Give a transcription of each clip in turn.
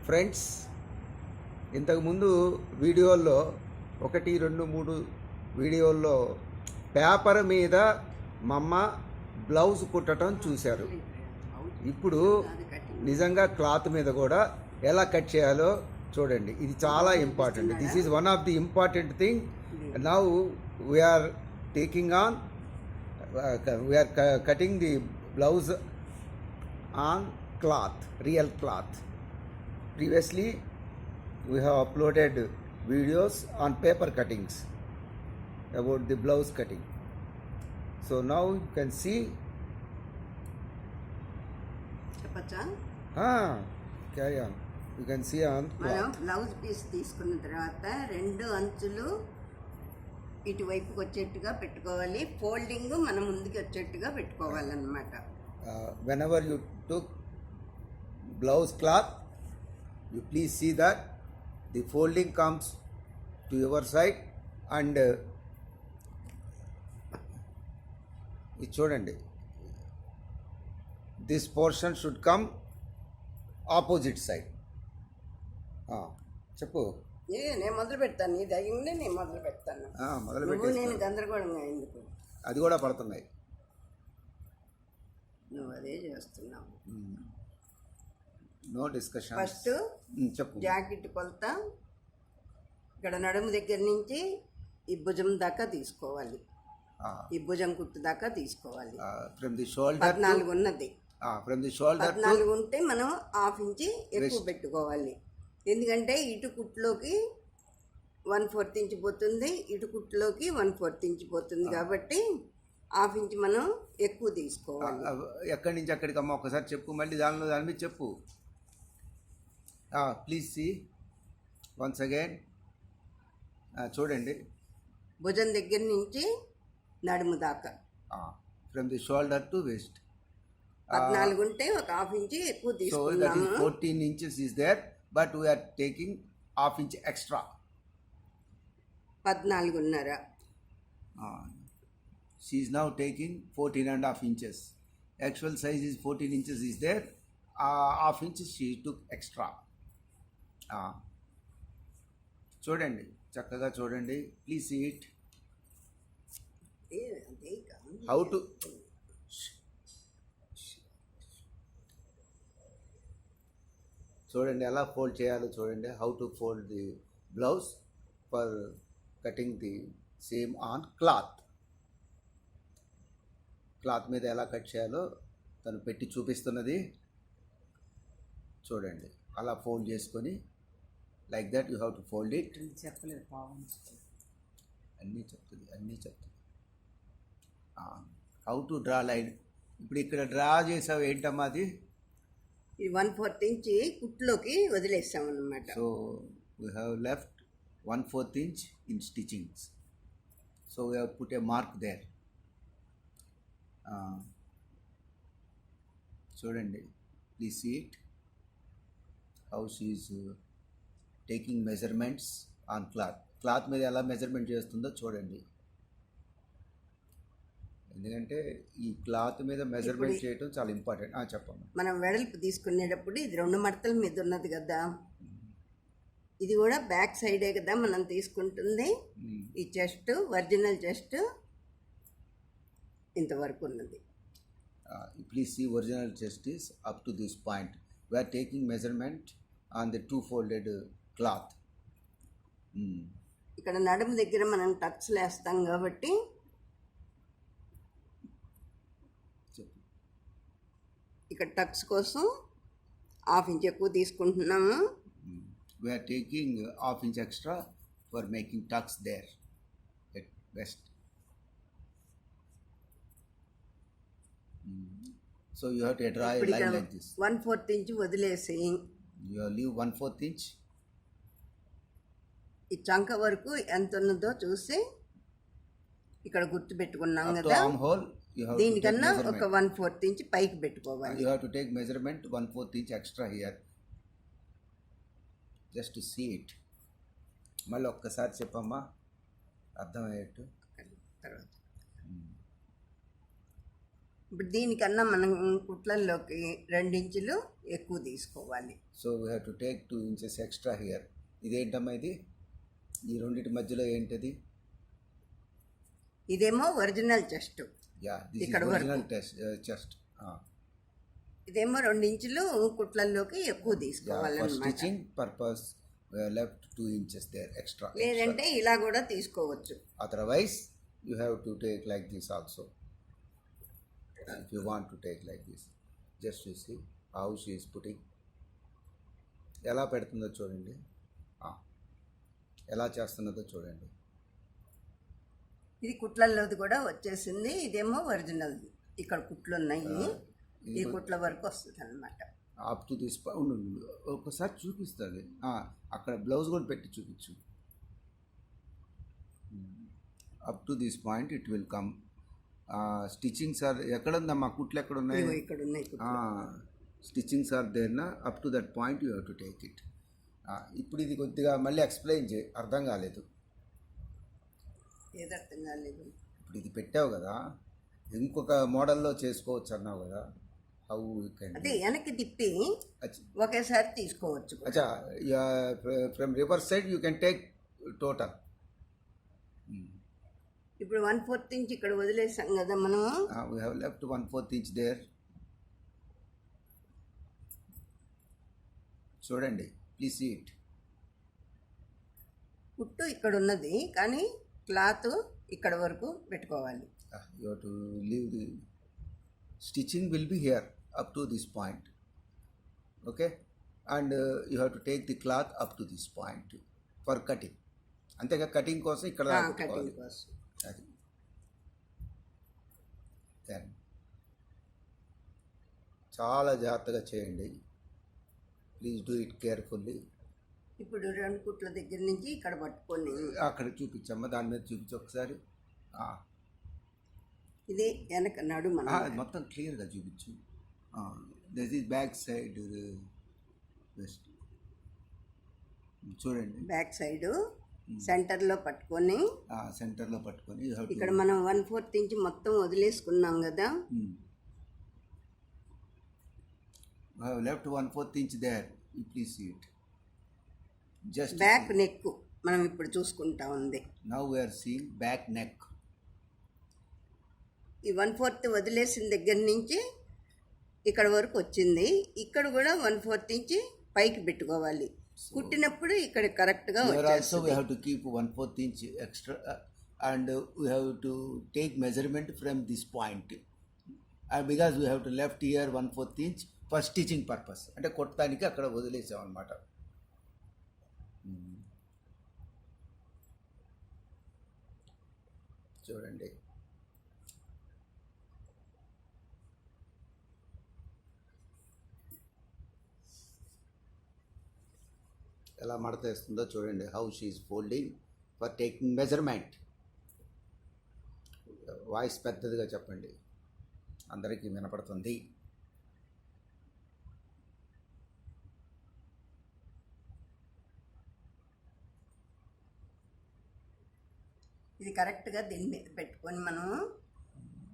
Friends, ఇంతకుముందు వీడియోల్లో 1, 2, 3 వీడియోల్లో పేపర్ మీద మా అమ్మ బ్లౌజ్ కుట్టడం చూశారు. ఇప్పుడు నిజంగా క్లాత్ మీద కూడా ఎలా కట్ చేయాలో చూడండి. ఇది చాలా important. This is one of the important thing. Now we are taking on we are cutting the blouse on cloth, real cloth. Previously we have uploaded videos on paper cuttings about the blouse cutting. So now you can see. Carry on. You can see on మనం blouse piece తీసుకున్న తర్వాత రెండు అంచులు ఇటువైపుకి వచ్చేట్టుగా పెట్టుకోవాలి. Folding మనం ముందుకు వచ్చేట్టుగా పెట్టుకోవాలన్నమాట. Whenever you took blouse cloth, you please see that the folding comes to your side and ఇది చూడండి, this portion should come opposite side. చెప్పు. నేను మొదలు పెడతాను, ఇది అయ్యింది, నేను మొదలు పెడతాను. నేను గందరగోళంగా ఎందుకు, అది కూడా పడుతున్నాయి, నువ్వు అదే చేస్తున్నావు. No discussion. ఫస్ట్ చెప్పు. జాకెట్ కొలత ఇక్కడ నడుము దగ్గర నుంచి ఈ భుజం దాకా తీసుకోవాలి. ఈ భుజం కుట్టు దాకా తీసుకోవాలి. ఫ్రమ్ ది షోల్డర్ 14 ఉన్నది. ఫ్రమ్ ది షోల్డర్ 14 ఉంటే మనం ½ ఇంచి ఎక్కువ పెట్టుకోవాలి. ఎందుకంటే ఇటు కుట్టులోకి 1/4 ఇంచ్ పోతుంది, ఇటు కుట్టులోకి 1/4 ఇంచ్ పోతుంది. కాబట్టి ½ ఇంచ్ మనం ఎక్కువ తీసుకోవాలి. ఎక్కడి నుంచి అక్కడికి అమ్మ ఒకసారి చెప్పు, మళ్ళీ దాని మీద చెప్పు. Please see once again. చూడండి, భుజం దగ్గర నుంచి నడుము దాకా from the shoulder to waist 14 ఉంటే ఒక ½ ఇంచ్ ఎక్కువ తీసుకున్నాము. 14 inches is there, but we are taking ½ inch extra. 14.5. She is now taking 14.5 inches. Actual size is 14 inches is there. ½ inch she took extra. చూడండి, చక్కగా చూడండి. Please see it. How to చూడండి ఎలా fold చేయాలో చూడండి. How to fold the blouse for cutting the same on cloth. Cloth మీద ఎలా cut చేయాలో తను పెట్టి చూపిస్తున్నది. చూడండి, అలా ఫోల్డ్ చేసుకొని like that you have to fold it. చెప్పలేదు, అన్నీ చెప్తుంది. How to draw line. ఇప్పుడు ఇక్కడ డ్రా చేసావు ఏంటమ్మా అది? ఇది 1/4 ఇంచ్ కుట్లోకి వదిలేసాం అన్నమాట. So we have left 1/4 inch in stitchings. So we have put a mark there. చూడండి, please see it. How she is taking measurements on cloth మీద ఎలా మెజర్మెంట్ చేస్తుందో చూడండి. ఎందుకంటే ఈ క్లాత్ మీద మెజర్మెంట్ చేయడం చాలా ఇంపార్టెంట్. చెప్పమ్మా. మనం వెడల్పు తీసుకునేటప్పుడు ఇది 2 మడతల మీద ఉన్నది కదా, ఇది కూడా బ్యాక్ సైడే కదా మనం తీసుకుంటుంది. ఈ చెస్ట్, ఒరిజినల్ చెస్ట్ ఇంతవరకు ఉన్నది. Please see, original chest is up to this point. We are taking measurement on the 2 folded cloth. ఇక్కడ నడుము దగ్గర మనం టక్స్ వేస్తాం కాబట్టి ఇక్కడ టక్స్ కోసం ½ ఇంచ్ ఎక్కువ తీసుకుంటున్నాము. We are taking ½ inch extra for making tucks there at best. So you have to draw a line like this. 1/4 inch వదిలేసి You leave 1/4 inch. ఈ చంక వరకు ఎంత ఉన్నదో చూసి ఇక్కడ గుర్తు పెట్టుకున్నాం Up to కదా, armhole you have to take దీనికన్నా ఒక measurement. 1/4 ఇంచ్ పైకి పెట్టుకోవాలి. You have to take measurement 1/4 inch extra here. Just to see it. మళ్ళీ ఒక్కసారి చెప్పమ్మా అర్థమయ్యేట్టు. తర్వాత ఇప్పుడు దీనికన్నా మనం కుట్లల్లోకి 2 ఇంచులు ఎక్కువ తీసుకోవాలి. So we have to take 2 inches extra here. ఇదేంటమ్మా ఇది? ఈ రెండింటి మధ్యలో ఏంటది? ఇదేమో original chest, yeah, this is ఇక్కడ వరకు. Original chest. ఇదేమో 2 ఇంచులు కుట్లల్లోకి ఎక్కువ ఫర్ తీసుకోవాలన్నమాట. Stitching purpose we have left 2 inches there extra. లేదంటే ఇలా కూడా తీసుకోవచ్చు. Otherwise you have to take like this also. If you want to take like this, just you see how she is putting. ఎలా పెడుతుందో చూడండి, ఎలా చేస్తున్నదో చూడండి. ఇది కుట్లల్లోది కూడా వచ్చేసింది. ఇదేమో ఒరిజినల్, ఇక్కడ కుట్లు ఉన్నాయి, ఈ కుట్ల వరకు వస్తుంది అనమాట. అప్ టు దిస్ పాయింట్ ఒకసారి చూపిస్తుంది. అక్కడ బ్లౌజ్ కూడా పెట్టి చూపించు. Up to this point it will come. Stitchings are ఎక్కడ ఉందమ్మా? కుట్లు ఎక్కడ ఉన్నాయి? ఇదిగో ఇక్కడ ఉన్నాయి కుట్లు. స్టిచ్చింగ్స్ ఆర్ దేర్నా up to that point you have to take it. ఇప్పుడు ఇది కొద్దిగా మళ్ళీ ఎక్స్ప్లెయిన్ చేయి, అర్థం కాలేదు. ఏది అర్థం కాలేదు? ఇప్పుడు ఇది పెట్టావు కదా, ఇంకొక మోడల్లో చేసుకోవచ్చు అన్నావు కదా. How you can? అదే వెనక్కి తిప్పి ఒకేసారి తీసుకోవచ్చు. అచ్చా, from reverse side you can take total. ఇప్పుడు 1/4 ఇంచ్ ఇక్కడ వదిలేసాం కదా మనం. We have left 1/4 inch there. చూడండి, ప్లీజ్ సీ ఇట్. కుట్టు ఇక్కడ ఉన్నది కానీ క్లాత్ ఇక్కడ వరకు పెట్టుకోవాలి. You have to leave the stitching will be here up to this point. Okay, and you have to take the cloth up to this point for cutting. అంతేగా, cutting కోసం ఇక్కడ కటింగ్ కోసం. అది దెన్ చాలా జాగ్రత్తగా చేయండి. Please do it carefully. ఇప్పుడు 2 కుట్ల దగ్గర నుంచి ఇక్కడ పట్టుకొని అక్కడ చూపించమ్మా, దాని మీద చూపించు ఒకసారి. ఇది వెనక నడుము మొత్తం క్లియర్గా చూపించు. This is back side west. చూడండి, బ్యాక్ సైడ్ సెంటర్లో పట్టుకొని సెంటర్లో పట్టుకొని ఇక్కడ మనం 1/4 ఇంచ్ మొత్తం వదిలేసుకున్నాం కదా. Left 1/4 inch there. You please see it. Just back neck మనం ఇప్పుడు చూసుకుంటా ఉంది. Now we are seeing back neck. ఈ 1/4 వదిలేసిన దగ్గర నుంచి ఇక్కడ వరకు వచ్చింది. ఇక్కడ కూడా 1/4 ఇంచ్ పైకి పెట్టుకోవాలి. కుట్టినప్పుడు ఇక్కడ కరెక్ట్గా also we have to keep 1/4 inch extra and we have to take measurement from this point. Because we have to left ear 1/4 inch for stitching purpose. అంటే కొట్టడానికి అక్కడ వదిలేసాం అనమాట. చూడండి, ఎలా మడత వేస్తుందో చూడండి. How she is folding for taking measurement. Voice పెద్దదిగా చెప్పండి, అందరికీ వినపడుతుంది. ఇది కరెక్ట్గా దీని మీద పెట్టుకొని మనం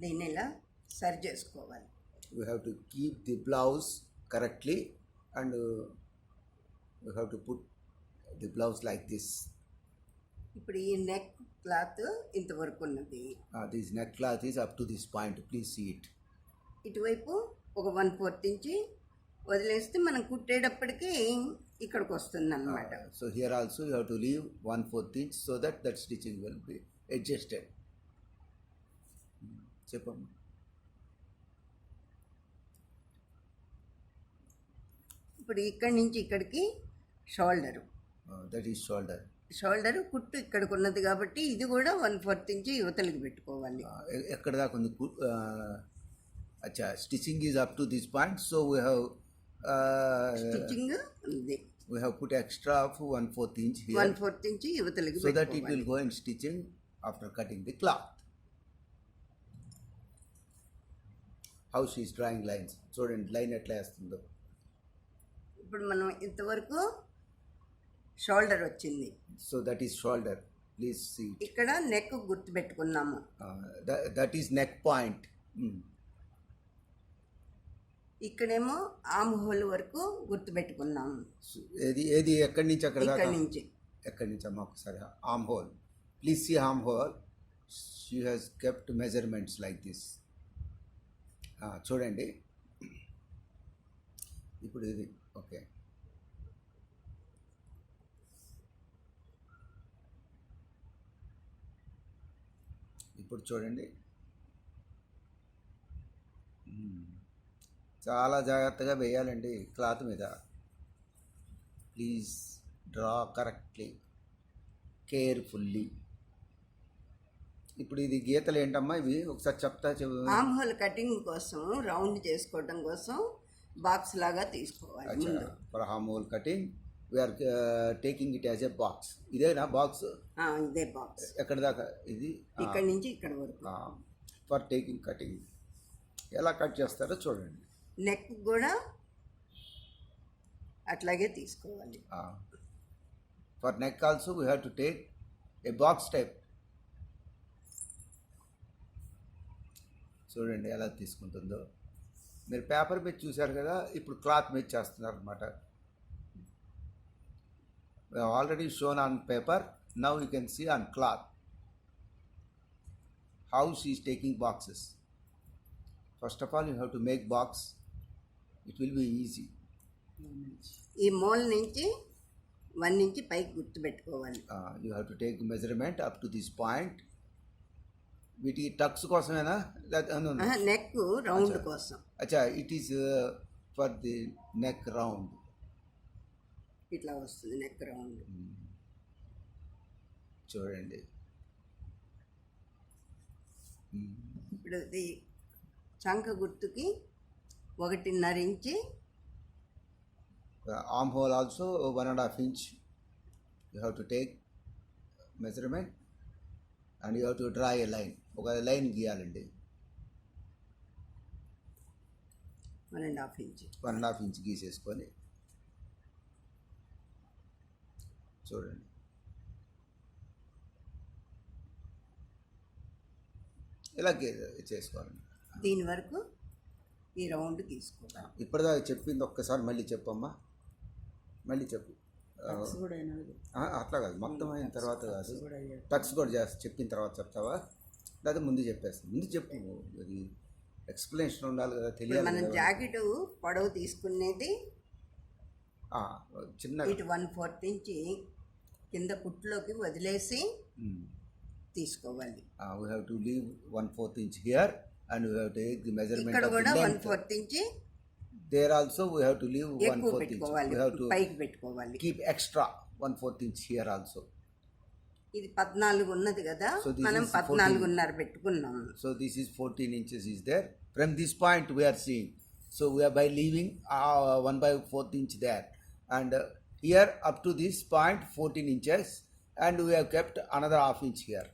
దీన్ని ఇలా సరి చేసుకోవాలి. We have to keep the blouse correctly and we have to put the blouse like this. ఇప్పుడు ఈ నెక్ క్లాత్ ఇంతవరకు ఉన్నది. This neck cloth is up to this point. Please see it. ఇటువైపు ఒక 1/4 ఇంచ్ వదిలేస్తే మనం కుట్టేటప్పటికి ఇక్కడికి వస్తుంది అన్నమాట. So here also you have to leave 1/4 inch so that stitching will be adjusted. చెప్పమ్మా. ఇప్పుడు ఇక్కడి నుంచి ఇక్కడికి shoulder. That is shoulder. Shoulder కుట్టు ఇక్కడికి ఉన్నది కాబట్టి ఇది కూడా 1/4 ఇంచ్ యువతలకి పెట్టుకోవాలి. ఎక్కడ దాకా ఉంది? అచ్చా, stitching is up to this point. So we have stitching ఉంది. We have put extra of 1/4 inch here. 1/4 inch యువతలకి So that it will go in stitching after cutting the cloth. How she is drawing lines. చూడండి, line ఎట్లా వేస్తుందో. ఇప్పుడు మనం ఇంతవరకు shoulder వచ్చింది. So that is shoulder. Please see. ఇక్కడ neck గుర్తు పెట్టుకున్నాము. That is neck point. ఇక్కడేమో ఆమ్ హోల్ వరకు గుర్తుపెట్టుకున్నాము. ఏది ఏది ఎక్కడి నుంచి అక్కడ దాకా? ఇక్కడ నుంచి ఎక్కడి నుంచి అమ్మ ఒకసారి arm hole. Please see arm hole. She has kept measurements like this. చూడండి ఇప్పుడు ఇది ఓకే. ఇప్పుడు చూడండి చాలా జాగ్రత్తగా వేయాలండి క్లాత్ మీద. Please draw correctly, carefully. ఇప్పుడు ఇది గీతలు ఏంటమ్మా ఇవి ఒకసారి చెప్తా ఆమ్ హోల్ కటింగ్ కోసం రౌండ్ చేసుకోవడం కోసం బాక్స్ లాగా తీసుకోవాలి ముందు. For arm hole cutting we are taking it as a box. ఇదేనా బాక్స్? ఇదే బాక్స్. ఎక్కడి దాకా ఇది? ఇక్కడ నుంచి ఇక్కడ వరకు. ఫర్ టేకింగ్ కటింగ్ ఎలా కట్ చేస్తారో చూడండి. నెక్ కూడా అట్లాగే తీసుకోవాలి. For neck also we have to take a box type. చూడండి ఎలా తీసుకుంటుందో. మీరు పేపర్ మీద చూశారు కదా, ఇప్పుడు క్లాత్ మీద చేస్తున్నారు అనమాట. Already shown on paper, now you can see on cloth how she is taking boxes. First of all, you have to make box. It will be easy. ఈ మూల నుంచి 1 ఇంచ్ పైకి గుర్తుపెట్టుకోవాలి. You have to take measurement up to this point. వీటి Tux కోసమేనా? Neck round కోసం. అచ్చా, it is for the neck round. ఇట్లా వస్తుంది నెక్ రౌండ్. చూడండి ఇప్పుడు ఇది చంక గుర్తుకి 1.5 inch. Armhole also 1.5 inch. You have to take measurement and you have to draw a line. ఒక లైన్ గీయాలండి. 1.5 ఇంచ్. 1.5 inch గీసేసుకొని చూడండి. ఇలా చేసుకోవాలండి. దీని వరకు ఈ రౌండ్ తీసుకోవాలి. ఇప్పటిదాకా చెప్పింది ఒక్కసారి మళ్ళీ చెప్పమ్మా, మళ్ళీ చెప్పు. అట్లా కాదు, మొత్తం అయిన తర్వాత కాదు, టక్స్ కూడా చెప్పిన తర్వాత చెప్తావా లేదా ముందు చెప్పేస్తాను? ముందు చెప్పు, అది ఎక్స్ప్లెనేషన్ ఉండాలి కదా, తెలియాలి. మనం జాకెట్ పొడవు తీసుకునేది చిన్న ఇటు 1/4 ఇంచి కింద కుట్లోకి వదిలేసి తీసుకోవాలి. We have to leave 1/4 inch here and we have to take the measurement ఇక్కడ of the కూడా length. 1/4 inch There also we have to leave ఎక్కువ 1/4 inch. పెట్టుకోవాలి, We have to పైకి పెట్టుకోవాలి. keep extra 1/4 inch here also. ఇది 14 ఉన్నది కదా, So this మనం is 14.5 పెట్టుకున్నాం. So this is 14 inches is there. From this point we are seeing. So we are by leaving 1/4 inch there. And here up to this point 14 inches and we have kept another 1/2 inch here.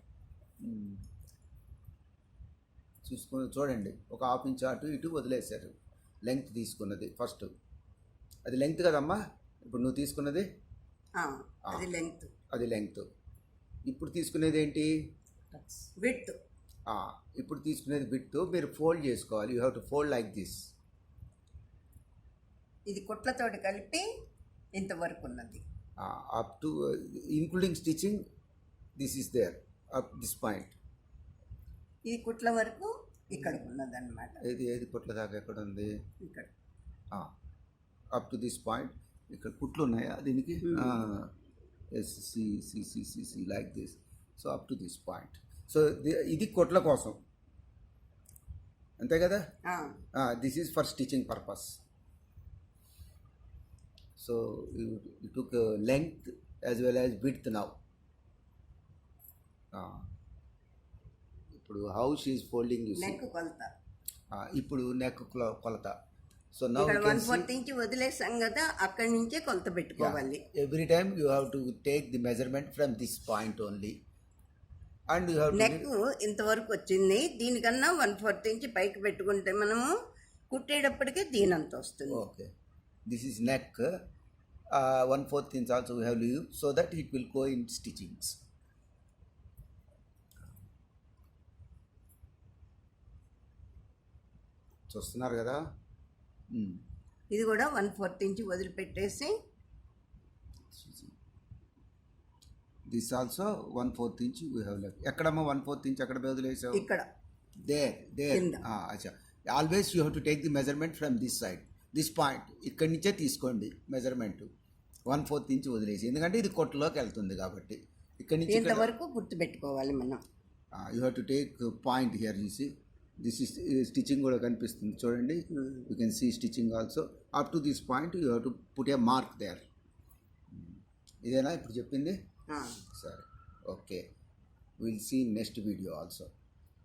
చూసుకుని చూడండి, ఒక 1/2 inch అటు ఇటు వదిలేశారు. Length తీసుకున్నది first, అది length కదమ్మా ఇప్పుడు నువ్వు తీసుకున్నది? అది లెంగ్త్. అది లెంగ్త్. ఇప్పుడు తీసుకునేది ఏంటి? విడ్త్. ఇప్పుడు తీసుకునేది విడ్త్. మీరు ఫోల్డ్ చేసుకోవాలి. You have to fold like this. ఇది కుట్లతోటి కలిపి ఇంతవరకు ఉన్నది. Up to including stitching this is there up this point. ఇది కుట్ల వరకు ఇక్కడికి ఉన్నది అనమాట. ఏది కుట్ల దాకా ఎక్కడ ఉంది? ఇక్కడ అప్ టు దిస్ పాయింట్. ఇక్కడ కుట్లు ఉన్నాయా దీనికి? See like this. So up to this point. So ఇది కుట్ల కోసం, అంతే కదా? This is for stitching purpose. So you took length as well as width now. ఇప్పుడు how she is folding you see. Neck కొలత. ఇప్పుడు నెక్ కొలత. So now ఇక్కడ 1/4 ఇంచ్ వదిలేసాం కదా, అక్కడి నుంచే కొలత పెట్టుకోవాలి. Every time you have to take the measurement from this point only. And you have to neck ఇంతవరకు వచ్చింది, దీనికన్నా 1/4 ఇంచ్ పైకి పెట్టుకుంటే మనము కుట్టేటప్పటికే దీనంత వస్తుంది. Okay, this is neck. 1/4 inch also we have leave so that it will go in stitchings. చూస్తున్నారు కదా, ఇది కూడా 1/4 ఇంచ్ వదిలిపెట్టేసి this also 1/4 inch we have left. ఎక్కడమ్మా 1/4 ఇంచ్ ఎక్కడ వదిలేసావు? ఇక్కడ దేర్ కింద. అచ్చా. Always you have to take the measurement from this side, this point ఇక్కడి నుంచే తీసుకోండి మెజర్మెంట్. 1/4 ఇంచ్ వదిలేసి, ఎందుకంటే ఇది కొట్టులోకి వెళ్తుంది కాబట్టి ఇక్కడి నుంచి ఇంతవరకు గుర్తుపెట్టుకోవాలి మనం. You have to take point here. చూసి దిస్ ఇస్ స్టిచ్చింగ్ కూడా కనిపిస్తుంది చూడండి. You can see stitching also up to this point you have to put a mark there. ఇదేనా ఇప్పుడు చెప్పింది? సరే, okay, will see next video also.